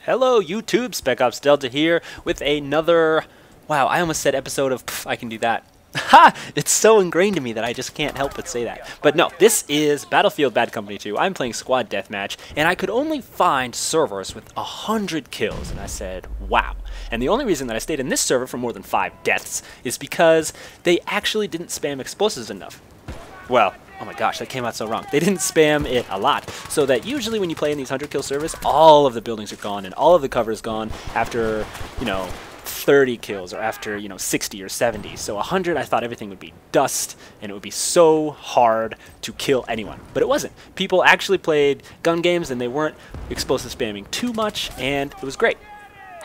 Hello YouTube, Spec Ops Delta here with another, wow, I almost said episode of I can do that. Ha! It's so ingrained in me that I just can't help but say that. But no, this is Battlefield Bad Company 2. I'm playing Squad Deathmatch, and I could only find servers with 100 kills, and I said, wow. And the only reason that I stayed in this server for more than 5 deaths is because they actually didn't spam explosives enough. Well, oh my gosh, that came out so wrong. They didn't spam it a lot, so that usually when you play in these 100 kill servers, all of the buildings are gone and all of the cover is gone after, 30 kills or after, 60 or 70. So 100, I thought everything would be dust and it would be so hard to kill anyone. But it wasn't. People actually played gun games and they weren't explosive spamming too much, and it was great.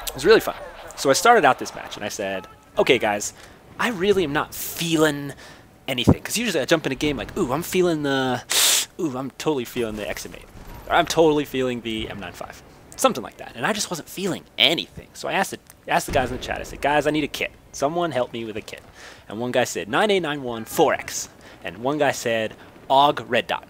It was really fun. So I started out this match and I said, okay guys, I really am not feeling anything, because usually I jump in a game like, I'm totally feeling the XM8, or I'm totally feeling the M95, something like that, and I just wasn't feeling anything. So I asked the guys in the chat, I said, guys, I need a kit, someone help me with a kit. And one guy said 9891 4X, and one guy said AUG red dot.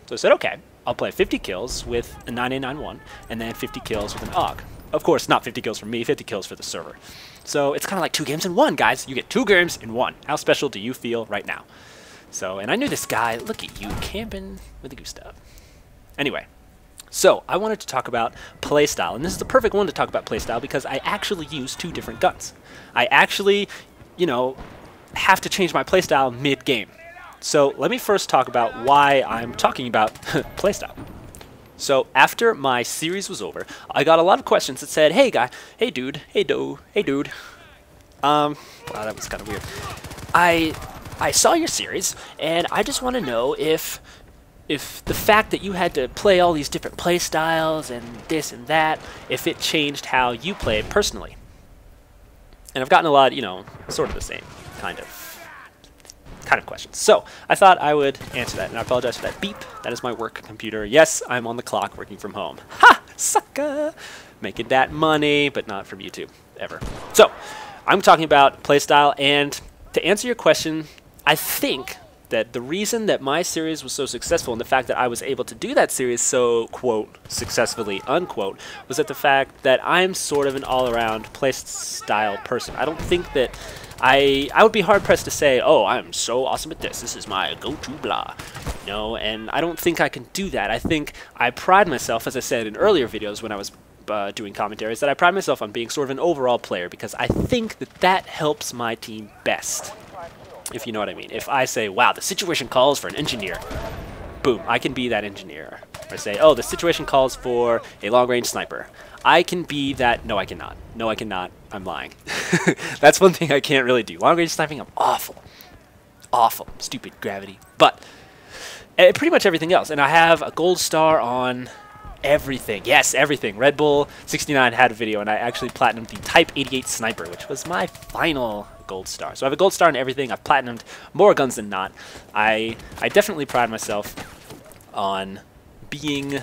So I said, okay, I'll play 50 kills with a 9891 and then 50 kills with an AUG. Of course, not 50 kills for me, 50 kills for the server. So it's kind of like 2 games in 1, guys. You get 2 games in 1. How special do you feel right now? So, and I knew this guy. Look at you, camping with the Gustav. Anyway, so I wanted to talk about playstyle, and this is the perfect one to talk about playstyle because I actually use 2 different guns. I actually, have to change my playstyle mid-game. So let me first talk about why I'm talking about playstyle. So after my series was over, I got a lot of questions that said, hey guy, hey dude, hey dude. Wow, that was kind of weird. I saw your series, and I just want to know if the fact that you had to play all these different play styles and this and that, if it changed how you play personally. And I've gotten a lot, sort of the same kind of questions. So I thought I would answer that, and I apologize for that beep. That is my work computer. Yes, I'm on the clock working from home. Ha! Sucker! Making that money, but not from YouTube, ever. So I'm talking about playstyle, and to answer your question, I think that the reason that my series was so successful and the fact that I was able to do that series so, quote, successfully, unquote, was that the fact that I'm sort of an all-around playstyle person. I don't think that I would be hard-pressed to say, oh, I'm so awesome at this. This is my go-to blah. And I don't think I can do that. I think I pride myself, as I said in earlier videos when I was doing commentaries, that I pride myself on being sort of an overall player because I think that that helps my team best, if you know what I mean. If I say, wow, the situation calls for an engineer, boom, I can be that engineer. Or say, oh, the situation calls for a long-range sniper. I can be that. No, I cannot. No, I cannot. I'm lying. That's one thing I can't really do. Long-range sniping, I'm awful. Awful. Stupid gravity. But pretty much everything else. And I have a gold star on everything. Yes, everything. Red Bull 69 had a video, and I actually platinumed the Type 88 sniper, which was my final gold star. So I have a gold star on everything. I've platinumed more guns than not. I definitely pride myself on being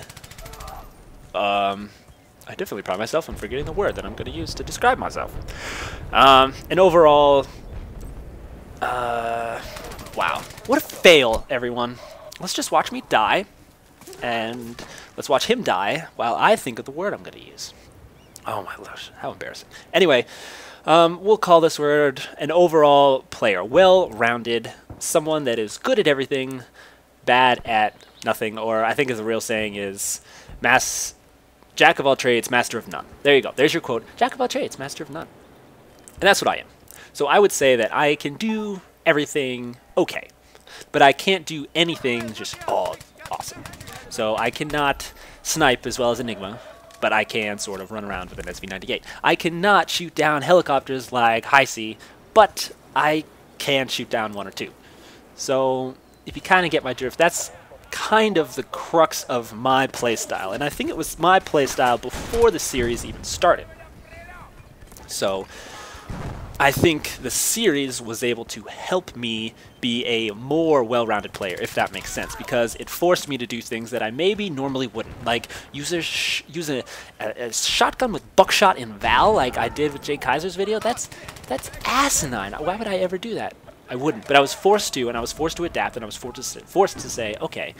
I definitely pride myself on forgetting the word that I'm going to use to describe myself. And overall, wow, what a fail, everyone. Let's just watch me die, and let's watch him die while I think of the word I'm going to use. Oh my gosh, how embarrassing. Anyway, we'll call this word an overall player, well-rounded, someone that is good at everything, bad at nothing, or I think as the real saying is Jack of all trades, master of none. There you go. There's your quote. Jack of all trades, master of none. And that's what I am. So I would say that I can do everything okay, but I can't do anything just awesome. So I cannot snipe as well as Enigma, but I can sort of run around with an SV98. I cannot shoot down helicopters like High C, but I can shoot down 1 or 2. So if you kind of get my drift, that's kind of the crux of my playstyle, and I think it was my playstyle before the series even started. So I think the series was able to help me be a more well-rounded player, if that makes sense, because it forced me to do things that I maybe normally wouldn't, like use a shotgun with buckshot in Val, like I did with Jay Kaiser's video. That's asinine. Why would I ever do that? I wouldn't, but I was forced to, and I was forced to adapt, and I was forced to say, okay,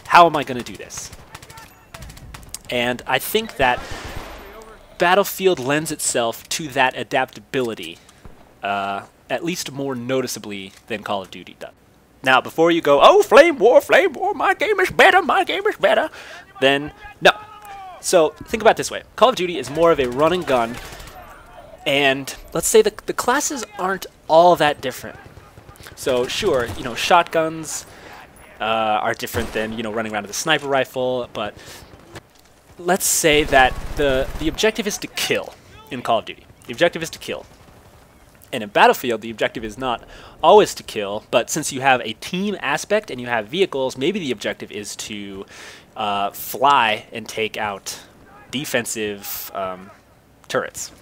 how am I going to do this? And I think that Battlefield lends itself to that adaptability, at least more noticeably than Call of Duty does. Now, before you go, oh, Flame War, my game is better, then no. So think about it this way. Call of Duty is more of a run and gun, and let's say the classes aren't all that different. So sure, you know, shotguns are different than, you know, running around with a sniper rifle, but let's say that the objective is to kill in Call of Duty. The objective is to kill. And in Battlefield, the objective is not always to kill, but since you have a team aspect and you have vehicles, maybe the objective is to fly and take out defensive turrets.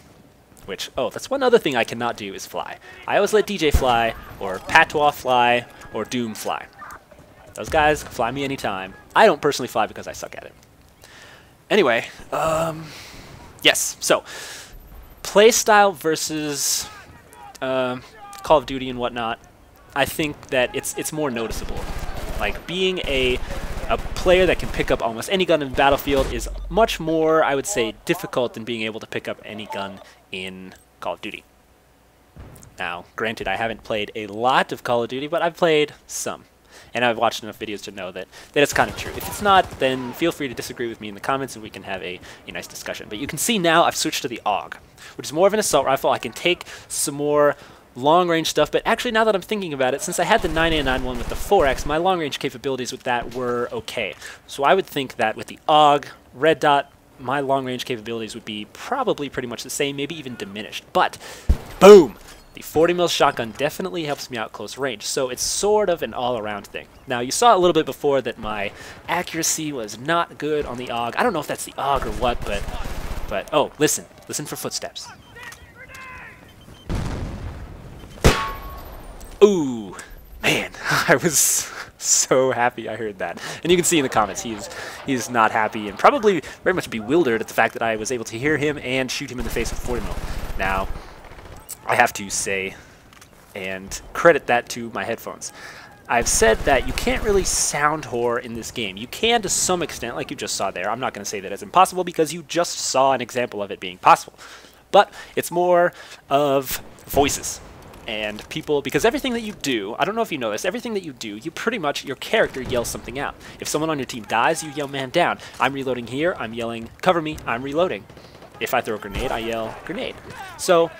Which, oh, that's one other thing I cannot do is fly. I always let DJ fly, or Patois fly, or Doom fly. Those guys can fly me anytime. I don't personally fly because I suck at it. Anyway, yes, so Playstyle versus Call of Duty and whatnot, I think that it's more noticeable. Like, being a player that can pick up almost any gun in Battlefield is much more, I would say, difficult than being able to pick up any gun in Call of Duty. Now, granted, I haven't played a lot of Call of Duty, but I've played some. And I've watched enough videos to know that it's kind of true. If it's not, then feel free to disagree with me in the comments and we can have a nice discussion. But you can see now I've switched to the AUG, which is more of an assault rifle. I can take some more long-range stuff, but actually now that I'm thinking about it, since I had the 9A91 with the 4X, my long-range capabilities with that were okay. So I would think that with the AUG, Red Dot, my long-range capabilities would be probably pretty much the same, maybe even diminished. But, boom! The 40mm shotgun definitely helps me out close range, so it's sort of an all-around thing. Now, you saw a little bit before that my accuracy was not good on the AUG. I don't know if that's the AUG or what, but oh, listen for footsteps. Ooh, man, I was so happy I heard that. And you can see in the comments he's not happy and probably very much bewildered at the fact that I was able to hear him and shoot him in the face with 40mm. Now, I have to say and credit that to my headphones. I've said that you can't really sound whore in this game. You can to some extent, like you just saw there. I'm not going to say that it's impossible because you just saw an example of it being possible. But it's more of voices. And people, because everything that you do, I don't know if you know this, everything that you do, you pretty much, your character yells something out. If someone on your team dies, you yell man down. I'm reloading here, I'm yelling cover me, I'm reloading. If I throw a grenade, I yell grenade. So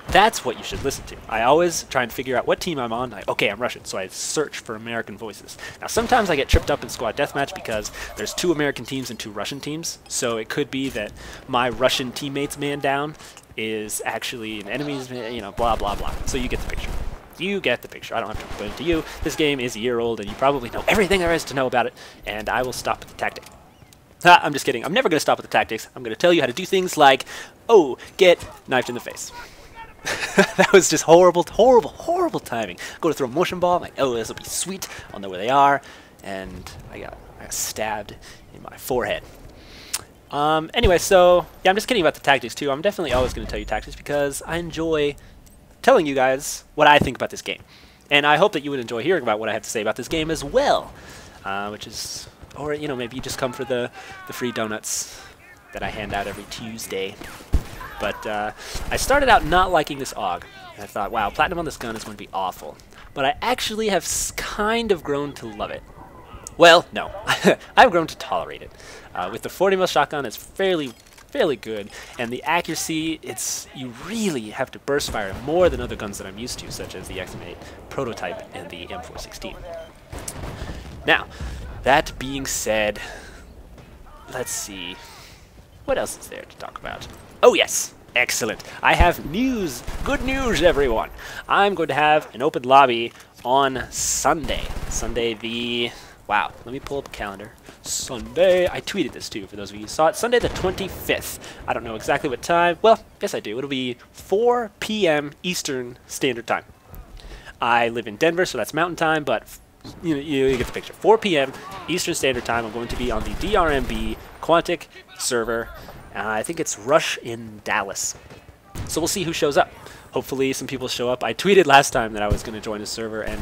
that's what you should listen to. I always try and figure out what team I'm on. Like, okay, I'm Russian, so I search for American voices. Now, sometimes I get tripped up in squad deathmatch because there's 2 American teams and 2 Russian teams, so it could be that my Russian teammate's man down is actually an enemy's, you know, blah, blah, blah. So you get the picture. You get the picture. I don't have to explain it to you. This game is a year old, and you probably know everything there is to know about it, and I will stop at the tactic. I'm just kidding. I'm never going to stop at the tactics. I'm going to tell you how to do things like, oh, get knifed in the face. That was just horrible, horrible, horrible timing. Go to throw a motion ball. I'm like, oh, this will be sweet. I'll know where they are. And I got stabbed in my forehead. Anyway, so, yeah, I'm just kidding about the tactics, too. I'm definitely always going to tell you tactics because I enjoy telling you guys what I think about this game. And I hope that you would enjoy hearing about what I have to say about this game as well. Which is, or, you know, maybe you just come for the free donuts that I hand out every Tuesday. But I started out not liking this AUG. And I thought, wow, platinum on this gun is going to be awful. But I actually have kind of grown to love it. Well, no. I've grown to tolerate it. With the 40mm shotgun, it's fairly good. And the accuracy, you really have to burst fire more than other guns that I'm used to, such as the XM8 prototype and the M416. Now, that being said, let's see. What else is there to talk about? Oh yes, excellent. I have news. Good news, everyone. I'm going to have an open lobby on Sunday. Sunday the... Wow, let me pull up a calendar. Sunday, I tweeted this too, for those of you who saw it. Sunday the 25th. I don't know exactly what time. Well, yes I do. It'll be 4 p.m. Eastern Standard Time. I live in Denver, so that's Mountain Time, but you get the picture. 4 p.m. Eastern Standard Time. I'm going to be on the DRMB Quantic server. I think it's Rush in Dallas. So we'll see who shows up. Hopefully some people show up. I tweeted last time that I was going to join the server, and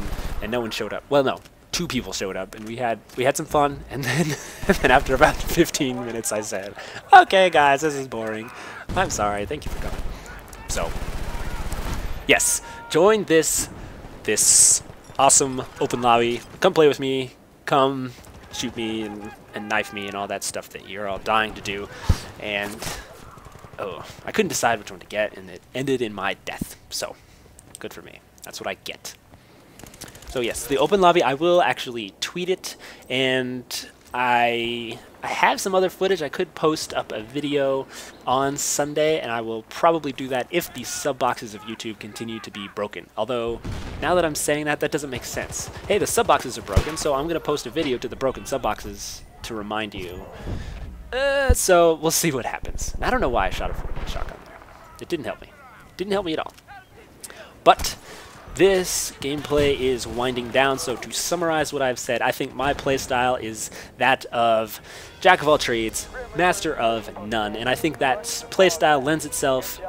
no one showed up. Well, no. 2 people showed up, and we had some fun. And then after about 15 minutes, I said, "Okay, guys, this is boring. I'm sorry. Thank you for coming." So, yes, join this awesome open lobby. Come play with me. Come shoot me and knife me and all that stuff that you're all dying to do. And oh, I couldn't decide which one to get, and it ended in my death. So, good for me. That's what I get. So yes, the open lobby, I will actually tweet it, and I have some other footage. I could post up a video on Sunday, and I will probably do that if the sub boxes of YouTube continue to be broken. Although, now that I'm saying that, that doesn't make sense. Hey, the sub boxes are broken, so I'm going to post a video to the broken sub boxes to remind you. So we'll see what happens. I don't know why I shot a shotgun there. It didn't help me. Didn't help me at all. But this gameplay is winding down, so to summarize what I've said, I think my playstyle is that of jack of all trades, master of none, and I think that playstyle lends itself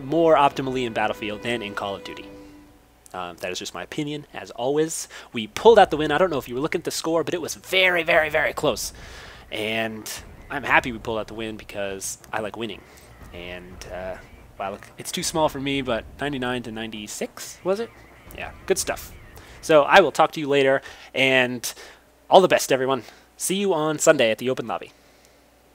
more optimally in Battlefield than in Call of Duty. That is just my opinion, as always. We pulled out the win. I don't know if you were looking at the score, but it was very, very, very close. And I'm happy we pulled out the win because I like winning. And, wow, look, it's too small for me, but 99 to 96, was it? Yeah, good stuff. So I will talk to you later, and all the best, everyone. See you on Sunday at the open lobby.